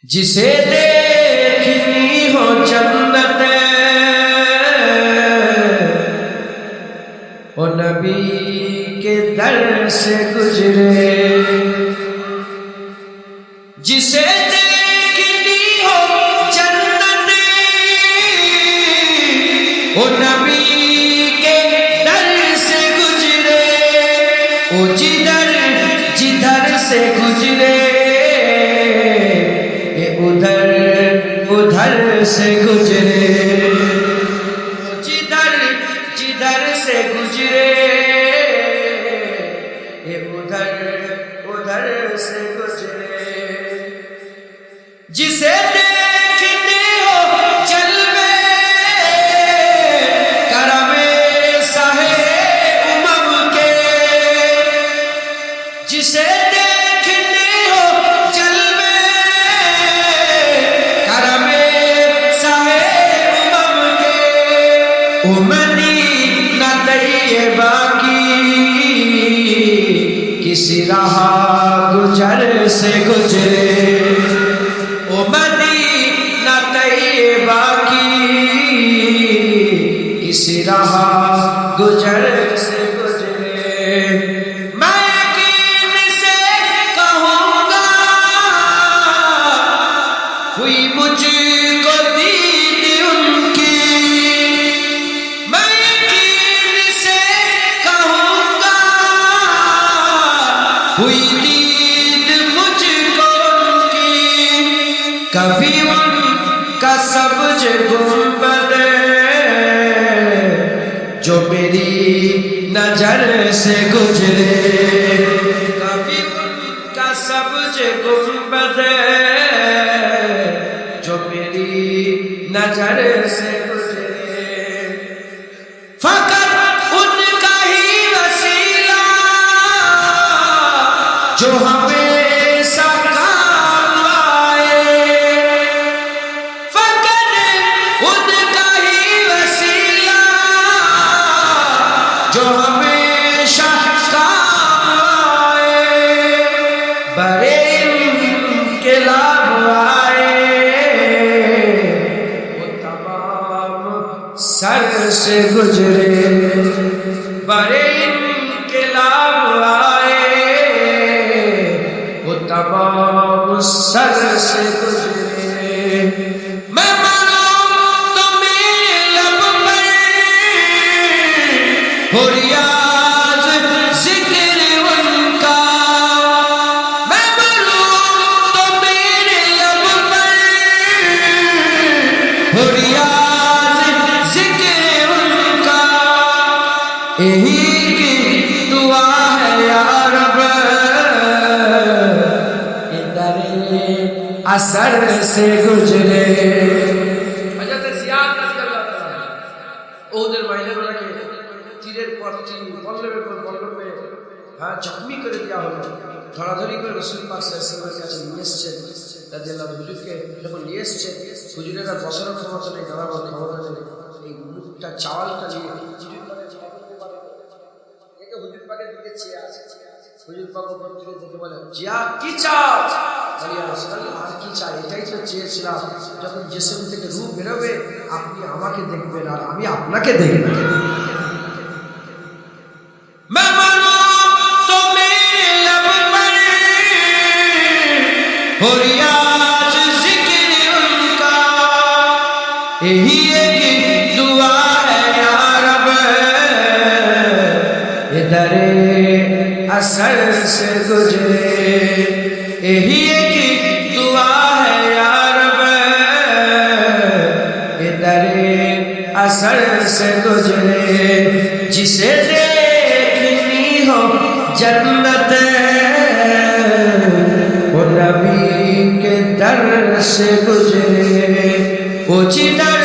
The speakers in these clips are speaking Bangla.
جسے دیکھنی ہو جنت وہ نبی کے در سے گزرے، جسے دیکھنی ہو جنت وہ نبی کے در سے گزرے، وہ جدھر جدھر سے گزرے ادھر ادھر سے گزرے، جدھر جدھر سے گزرے ادھر ادھر سے گزرے، جسے دیکھتے ہو جلوے کرم ساحِ امم کے، جسے مدینہ طیبہ کی کسی راہ گزر سے گزرے، او مدینہ طیبہ کی کسی راہ گزر سے گزرے، میں یقین سے کہوں گا ہوئی مجھ کو ہوئی دید مجھ کو ان کی، کبھی ان کا سبز گنبد جو میری نظر سے گزرے، کبھی ان کا سبز گنبد جو میری نظر سے گزرے، فقط جو ہمیشہ کام آئے، فقط ان کا ہی وسیلہ جو ہمیشہ کام آئے، بڑے انقلاب آئے وہ تمام سر سے گزرے، بڑے انقلاب آئے تمام سر سے گزرے، میں مروں تو میرے لب پر ہو ریاض ذکر ان کا، میں مروں تو میرے لب پر ہو ریاض ذکر ان کا، یہی کی دعا ہے یا رب اثر سے گزرے۔ حضرت زیاد رضی اللہ تعالیٰ ওদের মাইনে গুলাকে তীরের পর তীর পল্লবের পর পল্লবে জখমি করে দেওয়া হলো, ধরাধরি করে রাসূল পাক সাল্লাল্লাহু আলাইহি ওয়াসাল্লামের কাছে নিয়ে এসছেন রাদিয়াল্লাহু আনহু, হুজুরকে যখন নিয়ে এসছেন হুজুরেরা বসানোর ক্ষমতা নেই, দাঁড়ানোর ক্ষমতা নেই, এই মুখটা চাওয়ালটা নিয়ে হুজুর পাকের দিকে চেয়ে আছে, হুজুর পাক উপর থেকে দেখে বলে জিয়া কি চাও? আর কি চাই? এটাই তো চেয়েছিলাম, যখন জিসম থেকে রূহ বেরোবে আপনি আমাকে দেখবেন আর আমি আপনাকে দেখব। मैं मरूं तो मेरे लब पर हो रियाज़ ज़िक्र उनका, यही एक दुआ है या रब ये दरे असर से गुजरे, यही एक दुआ है या रब ये दरे असर से गुजरे, जिसे देखनी हो जन्नत वो नबी के दर से गुजरे, वो जिधर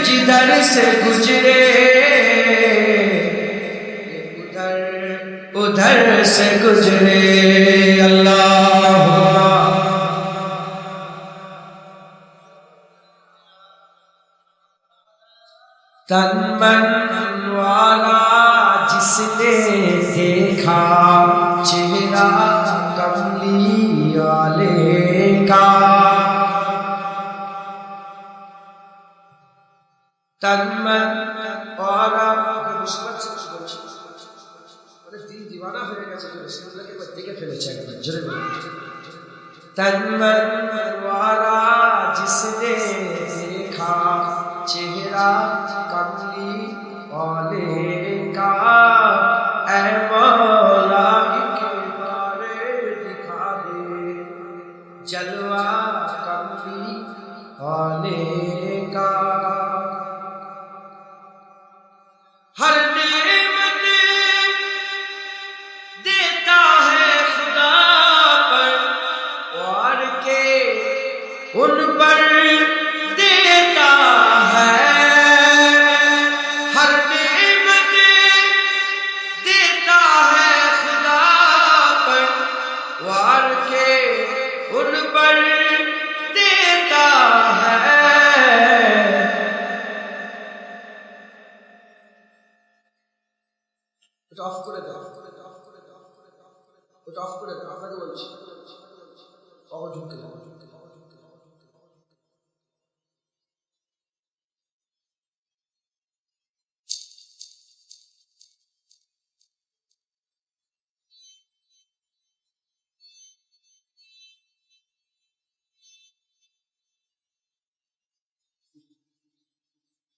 जिधर से गुजरे उधर उधर से गुजरे। अल्लाह तन मन वाला जिसने देखा चेहरा कमली वाले का तन मन औरा मुसीबत से कुछ বলছি মানে দিল دیवाনা হয়ে গেছে যে রাসূলুল্লাহকে একবার দেখে ফেলেছে একবার জোরে বলুন तन मन औरा जिसने देखा चेहरा कमली वाले का ऐ मौला एक बार दिखा दे जलवा कमली वाले का हर नेमत देता है खुदा पर और के उन पर देता है हर नेमत देता है खुदा पर और के उन पर देता है অফ করে দাও ওটা অফ করে দাও আপনাকে বলছি অযোগ্য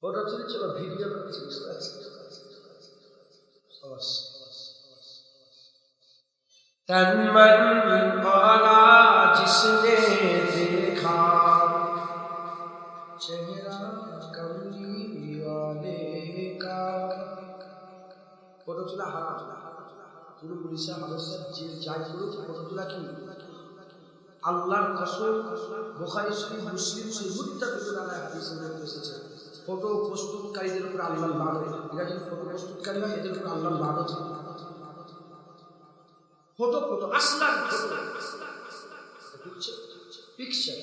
ফটো তুলছে বা ভিডিও করছে বুঝতে পারছি तन मन औरा जिसने देखा चेहरा कमली वाले का ফটো তোলা হারাম পুরো পুলিশা হাবসা যে যাই করুক ফটো তোলা কি আল্লাহর কসম বুখারী শরীফ মুসলিম শরীফ মুত্তাফিকুন আলাইহি হাদিসের মধ্যে এসেছে ফটো প্রস্তুতকারীদের উপর আল্লাহর লানত এরা যদি ফটো প্রস্তুতকারী হয় এদের উপর আল্লাহর লানত ফটো ফটো আসলান পিকচার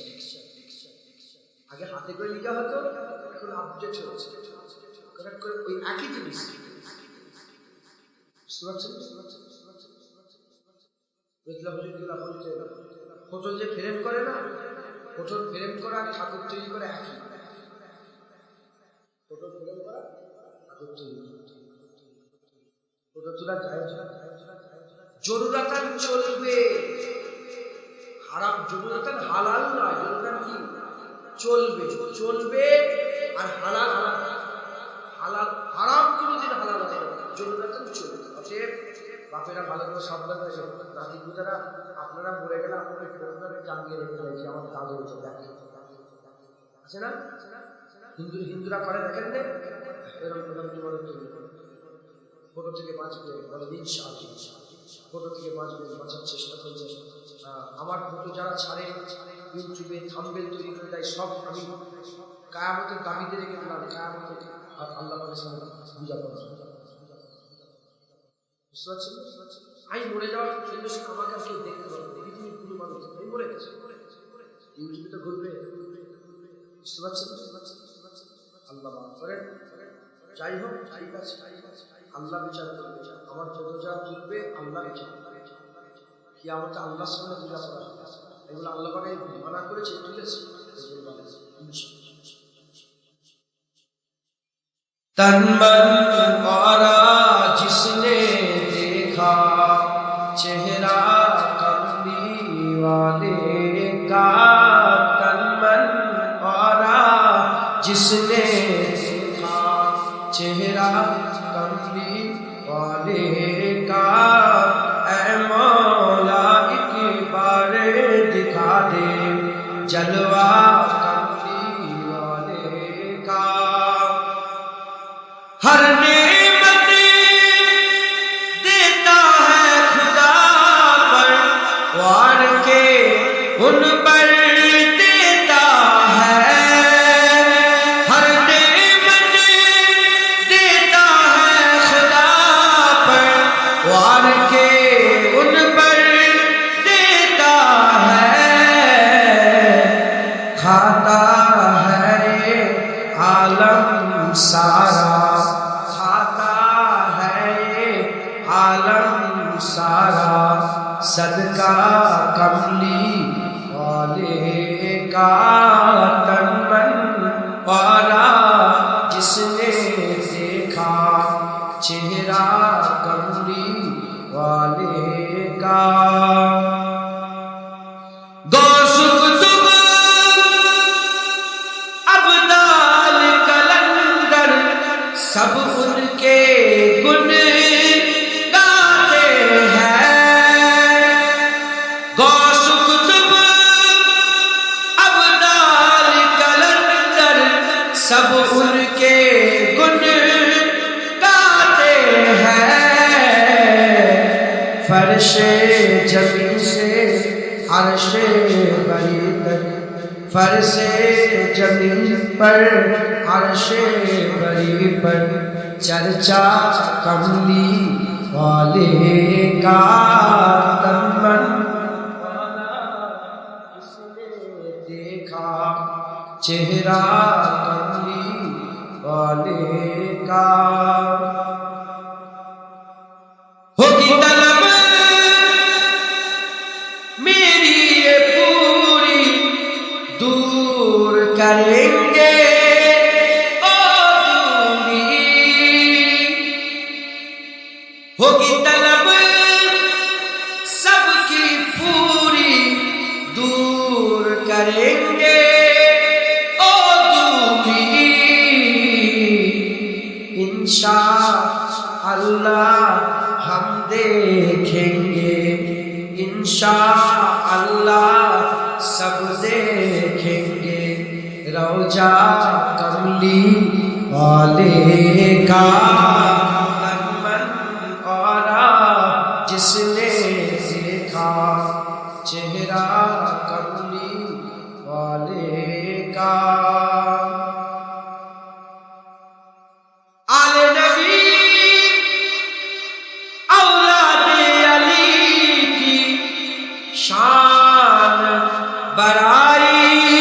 আগে হাতে করে লিখা হতো এখন আপডেট হচ্ছে কারেক্ট করে ওই একই জিনিস ফটো যে ফ্রেম করে না ফটোর ফ্রেম করা ঠাকুর তৈরি করে একই ফটো ফ্রেম করা ঠাকুর তৈরি ফটো তোলা যায় জরুরাতান চলবে হারাম জরুরাতান হালাল নয় জরুরাতান কি চলবে চলবে আর হালাল হালাল হারাম কোনোদিন হালাল হবে জরুরাতান চলবে অতএব বাপেরা ভালো করে সাবধান হয়েছে নাতি পুতারা আপনারা মরে গেলে আপনাদের ফোনটাকে টাঙিয়ে রেখে দেয় যে আমার দাদু হয়েছে দেখে আছে না হিন্দুরা করে দেখেন না এরকম ফটো থেকে বাঁচবে বলে ইনশাআল্লাহ ফটো থেকে বাঁচবে বাঁচার চেষ্টা করছে আমার ফটো যারা ছাড়ে ইউটিউবে থাম্বনেল তৈরি করে দেয় সব আমি কিয়ামতের দাবিতে রেখে দিলাম কিয়ামতে আর আল্লাহ পাকের সামনে পূজা করব বুঝতে পারছেন আমি মরে যাওয়ার সঙ্গে সঙ্গে আমাকে আর কেউ দেখতে পারবে পৃথিবীর কোনো মানুষ আমি মরে গেছি ইউটিউবে তো ঘুরবে বুঝতে পারছেন আল্লাহ মাফ করেন যাই হোক ঠিক আছে আল্লাহ বিচার করবে আমার ফটো যা তুলবে আল্লাহ বিচার কিয়ামতে আল্লাহর সামনে পূজা করা এগুলো আল্লাহ পাক মানা করেছে তুলেছে तन मन औरा जिसने देखा चेहरा कमली वाले का तन मन औरा जिसने देखा चेहरा कमली वाले का ऐ मौला एक बार दिखा दे जलवा कमली वाले का हर नेमत देता है खुदा पर वार के उन पर देता है हर नेमत देता है खुदा पर वार के उन पर देता है खाता है आलम सारा सारा सदका कमली वाले का तन मन औरा जिस गौस कुतुब अब्दाल कलंदर सब उनके गुण गाते हैं। गौस कुतुब अब्दाल कलंदर सब उनके गुण गाते हैं। फर्शे जमीन से अर्शे बरी तक, फर्शे जमीन पर अर्शे बरी पर चर्चा कमली वाले का तन मन किसने देखा चेहरा कमली वाले का। होगी तलब मेरी ये पूरी दूर करेंगे ओ दूरी। होगी तलब सबकी पूरी दूर करेंगे ओ दूरी। इंशाअल्लाह हम देखेंगे, इंशाअल्लाह सब देखेंगे रौजा कमली वाले का तन मन और जिसने देखा चेहरा कमली वाले का। आले नबी औलादे अली की शान बड़ाई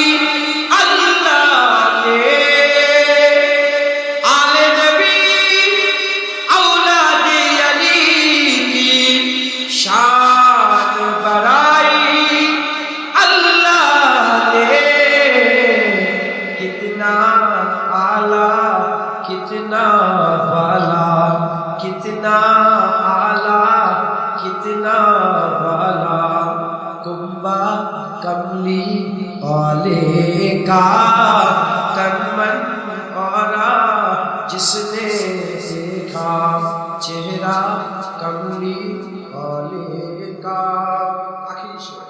अल्लाह ने। आले नबी औलादे अली की शान बड़ाई अल्लाह ने। कितना आला कितना वाला, कितना आला कितना वाला कुंबा कमली वाले का तन मन और जिसने देखा चेहरा कमली वाले का। आखिरी शेर।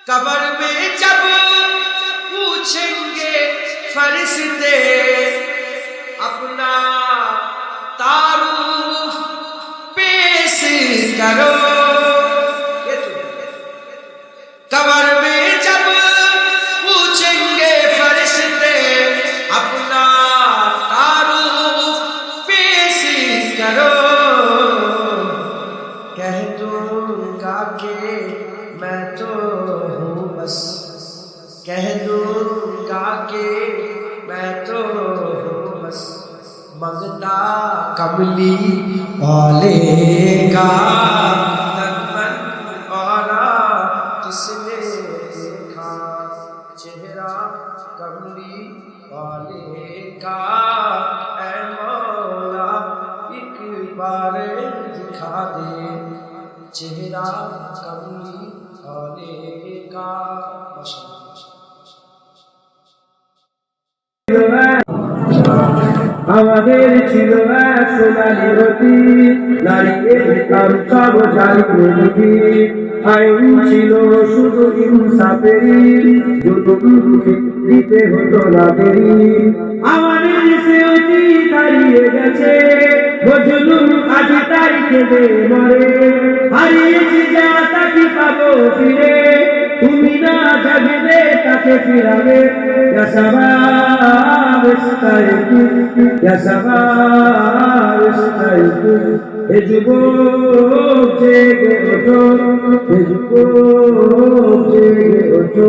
कब्र में जब पूछेंगे फरिश्ते अपना तारुफ पेश करो। कब्र में जब पूछेंगे फरिश्ते अपना तारुफ पेश करो। कह दूंगा कि मैं तो हूँ बस, कह दूंगा कि मैं तो हूँ बस मंगता कमली वाले का तन मन और किसने देखा चेहरा कमली वाले का। ऐ मौला एक बार दिखा दे चेहरा कमली वाले का। আমাদের ছিল এক সোনালী রতি, দাঁড়িয়ে দিতাম সব জালিমের। আইন ছিল শুধু ইনসাফেরই, জুলুম দিতে হতো না দেরি। আমাদের সে অতীত দাঁড়িয়ে গেছে, জুলুম আজ তাই কেঁদে মরে। হারিয়েছি যা তাকে পাবো ফিরে, তুমি না জাগলে তাকে ফিরাবে। ইয়া শাবাব ইস্তাইকুজ, ইয়া শাবাব ইস্তাইকুজ, হে যুবক জেগে ওঠো, হে যুবক জেগে ওঠো।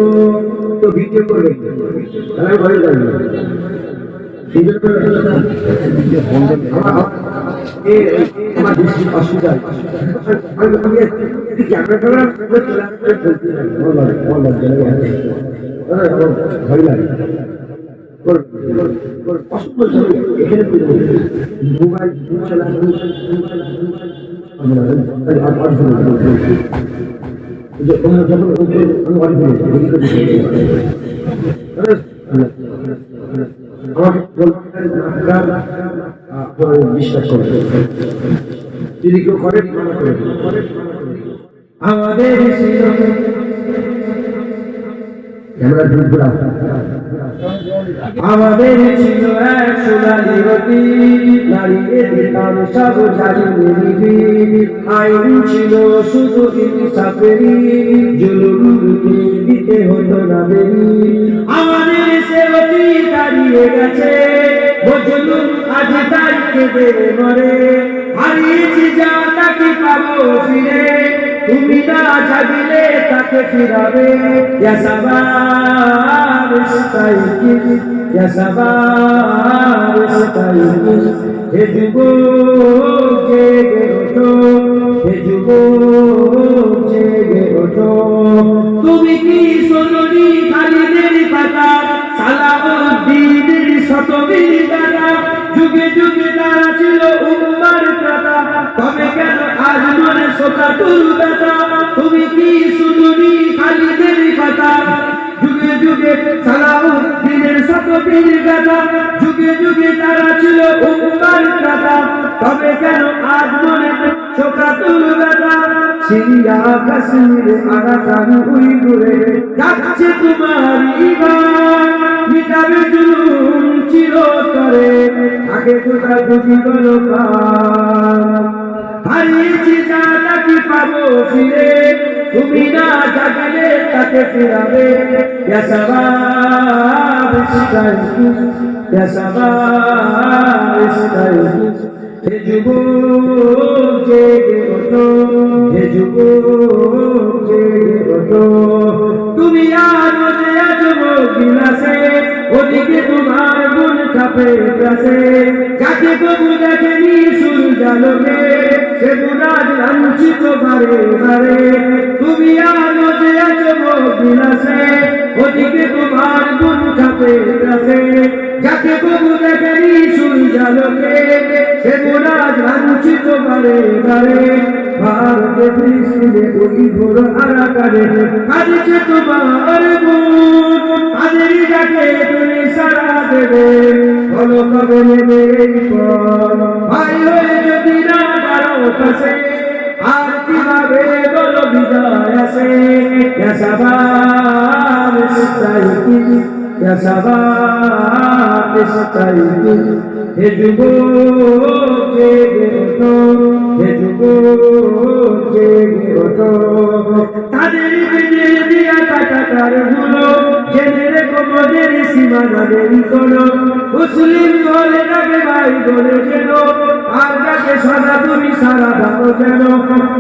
তো ভিডিও করে তাহলে ঘরে যাবে আমার বেশি অসুবিধা ক্যামেরা ভয় লাগে অসুবিধা এখানে মোবাইল বিশ্বাস করে যদি কেউ করে আমাদের ক্যামেরা ঘুরা আমাদের ছিল এক সোনালি রতি দাঁড়িয়ে দিতাম সব জানি আইন ছিল শুধু ইনসাফেরই জুলুমকে দিতে হতো না দেরি আমাদের সে রতি দাঁড়িয়ে গেছে জুলুম আজ তাই কেঁদে মরে হারিয়েছি যা তাকে পাবো ফিরে তুমি না জাগিলে তাকে ফিরাবে ইয়া সাবার ইস্তাইকিজ ইয়া সাবার ইস্তাইকিজ হে যুবক জেগে ওঠো হে যুবক জেগে ওঠো তুমি কি শোনোনি খালিদের কথা সালাউদ্দিনের শতবীর গাথা যুগে যুগে তারা ছিল উম্মার কথা তবে কেন আজ মনে শোকাতুর ব্যথা তুমি কি শুনুনি খালিদের কথা যুগে যুগে সালাউদ্দিনের শতবীর গাথা যুগে যুগে তারা ছিল উম্মার কথা তবে কেন আজ মনে শোকাতুর ব্যথা সিরিয়া কাশ্মীর আরাকান উইগুরে যাচ্ছে তোমার ঈমান মিটাবে জুলুম চিরতরে আগে তোরা বুঝি বলো হারিয়েছি যা তাকে পাবো ফিরে তুমি না জাগলে তাকে ফিরাবে ইয়া সাবাব ইস্তাইকিজ ইয়া সাবাব ইস্তাইকিজ হে যুবক জেগে ওঠো হে যুবক জেগে ওঠো তুমি আর মনে আছো বিলাসে ওদিকে তোমার গুণ কাপে কাছে যাকে প্রভু দেখেনি সূর্যালোকে সে গুণাজ লাঞ্ছিত বারে বারে তুমি আর মনে আছো বিলাসে ওদিকে তোমার গুণ কাপে কাছে যাকে প্রভু দেখেনি সূর্যালোকে সে গুণাজ লাঞ্ছিত বারে বারে ভারতে পৃথিবীতে ওই ঘোর আরাকারে কাঁদছে তোমার গুণ তাদেরই ডাকে তুমি সাড়া দেবে বলো কবে নেবে এই পথ ভাই হয়ে যদি না পারো কাছে আর কিভাবে বলো বিজয় আসে ইয়া সাবাব ইস্তাইকিজ ইয়া সাবাব ইস্তাইকিজ হে যুবক জেগে ওঠো হে যুবক জেগে ওঠো তাদের বেঁধে দিয়া কাটাকার ভুলো জেনে রেখো মোদের সীমানা দেরি করো মুসলিম বলে ডাকে ভাই বলে যেন আর ডাকে সদা তুমি সারা দাও যেন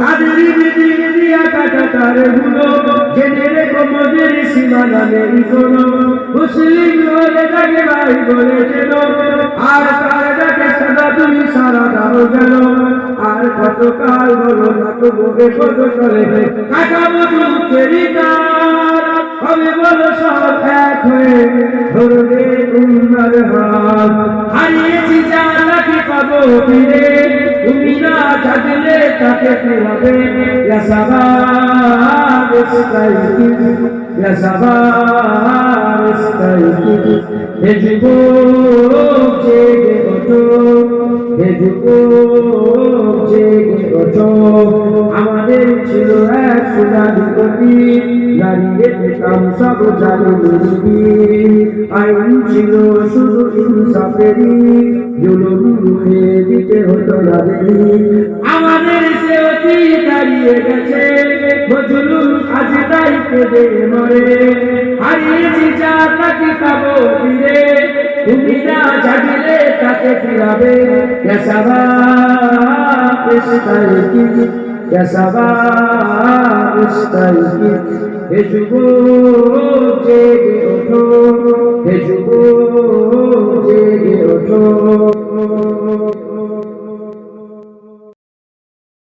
তাদের বেঁধে দিয়া কাটাকার ভুলো জেনে রেখো মোদের সীমানা দেরি করো মুসলিম বলে ডাকে ভাই বলে যেন আর তার ডাকে সদা তুমি সারা দাও যেন আর কতকাল বলো না তো মুখে কত চলে কাটাবো দুঃখেরই কার হবে বলো সব এক হয়ে ধরবে উম্মার হাত হারিয়েছি যা তাকে পাবো ফিরে তুমি না জাগলে তাকে ফিরাবে ইয়া সাবাব ইস্তাইকিজ ইয়া সাবাব ইস্তাইকিজ হে যুবক জেগে ওঠো হে যুবক জেগে ওঠো আমাদের ছিল এক সোনালি গতি দাঁড়িয়ে দিতাম সব জানি আইন ছিল শুধু ইনসাফেরই জুলুম রুখে দিতে হতো না দেরি আমাদের সে অতি দাঁড়িয়ে গেছে জুলুম আজ তাই কেঁদে মরে হারিয়েছি যা তাকে পাবো ফিরে তুমি না জাগলে তাকে ফিরাবে ইয়া সাবাব ইস্তাইকিজ ইয়া সাবাব ইস্তাইকিজ হে যুবক জেগে ওঠো হে যুবক জেগে ওঠো